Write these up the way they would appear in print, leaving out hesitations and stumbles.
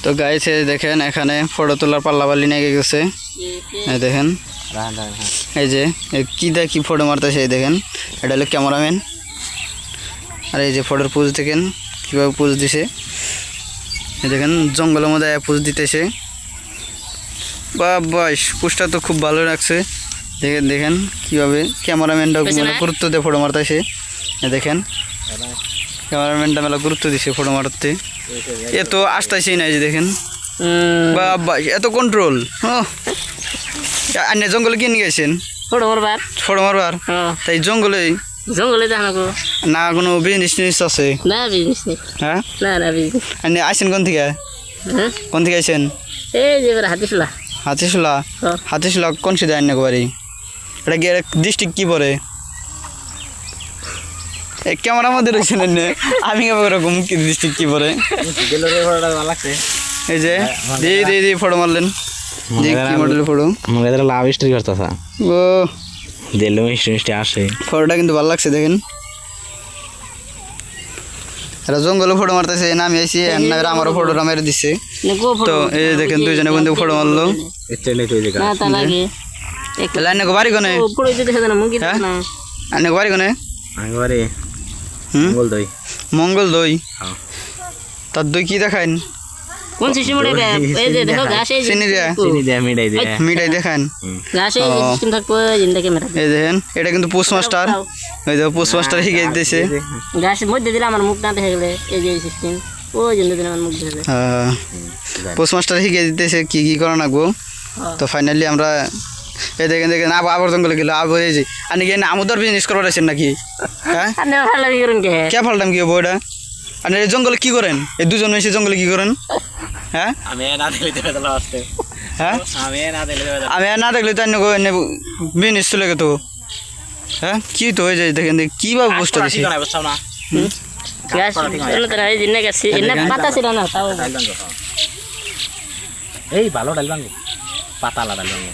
তো গাইস এই দেখেন এখানে ফটো তোলার পাল্লাপাল্লি নিয়ে গেছে, এই দেখেন এই যে কি ফটো মারতেছে, এই দেখেন এটা হলো ক্যামেরাম্যান। আর এই যে ফটোর পোজ দেখেন কীভাবে পোজ দিছে, এই দেখেন জঙ্গলের মধ্যে পোজ দিতেছে। বাহ পোজটা তো খুব ভালো লাগছে। দেখেন কীভাবে ক্যামেরাম্যানটা মানে গুরুত্ব দিয়ে ফটো মারতেছে, দেখেন ক্যামেরাম্যানটা মেলা গুরুত্ব দিছে ফটো মারতে। এ তো আসতেছেই না, এই যে দেখেন বাহ এত কন্ট্রোল। আপনি জঙ্গলে কি নিয়ে গেছেন? ফটো মারবার। তাই জঙ্গলে না কোনো বিজনেস টিজনেস আছে? হ্যাঁ আপনি আসেন কোন থেকে? কোন থেকে আসেন? হাতিশুলা। হাতিশুলা কোন সিধা আইন বাড়ি? এটা কি ডিস্ট্রিক্ট কি পড়ে? ক্যামেরার মধ্যে রয়েছেন আমি ওরকম কি ডিস্ট্রিক্ট কি পড়ে? এই যে দিয়ে ফটো মারলেন, কি মডেলের ফটো? লাভ স্টোরি করতেছে ও দিলো মিষ্টি আসে। ফটোটা কিন্তু ভালো লাগছে দেখেন। এরা জঙ্গলে ফটো মারতেছে, আমি আইসি আমারও ফটোটা মেরে দিচ্ছে। তো এই দেখেন দুইজনে বন্ধু ফটো মারলো। বাড়ি কোনে? বাড়ি কোনে? মঙ্গল দই। তার দই কি দেখান? মিঠাই দেখান। এই দেখেন এটা কিন্তু পোস্টমাস্টার, ওই দেখো পোস্টমাস্টার শিখে দিতেছে। পোস্টমাস্টার শিখে দিতেছে কি কি করা লাগবো। তো ফাইনালি আমরা এই দেখেন আবার জঙ্গলে গেল। আবার এই যে আপনি কি আমুদার বিজনেস করবার আছেন নাকি? হ্যাঁ কে ফালতাম কি হবো এটা? আপনি জঙ্গলে কি করেন? এই দুজন এসে জঙ্গলে কি করেন? হ্যাঁ আমি না দেখলে তো বিজনেস চলে গেতো। হ্যাঁ কি তো হয়ে যায় দেখেন কিভাবে পোস্ট দিচ্ছি। এই ভালো ডাল বাঙ্গো পাতালা ডাল বাঙ্গো।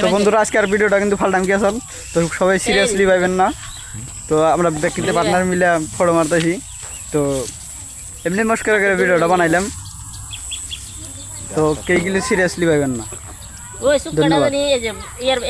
তো বন্ধুরা আজকে আর ভিডিওটা কিন্তু ফালতাম কি আসল, তো সবাই সিরিয়াসলি পাইবেন না। তো আমরা ব্যক্তিতে পার্টনার মিলে ফটো মারতেছি, তো এমনি মস্করা করে ভিডিওটা বানাইলাম। তো কেউ গেলে সিরিয়াসলি পাইবেন না। ধন্যবাদ।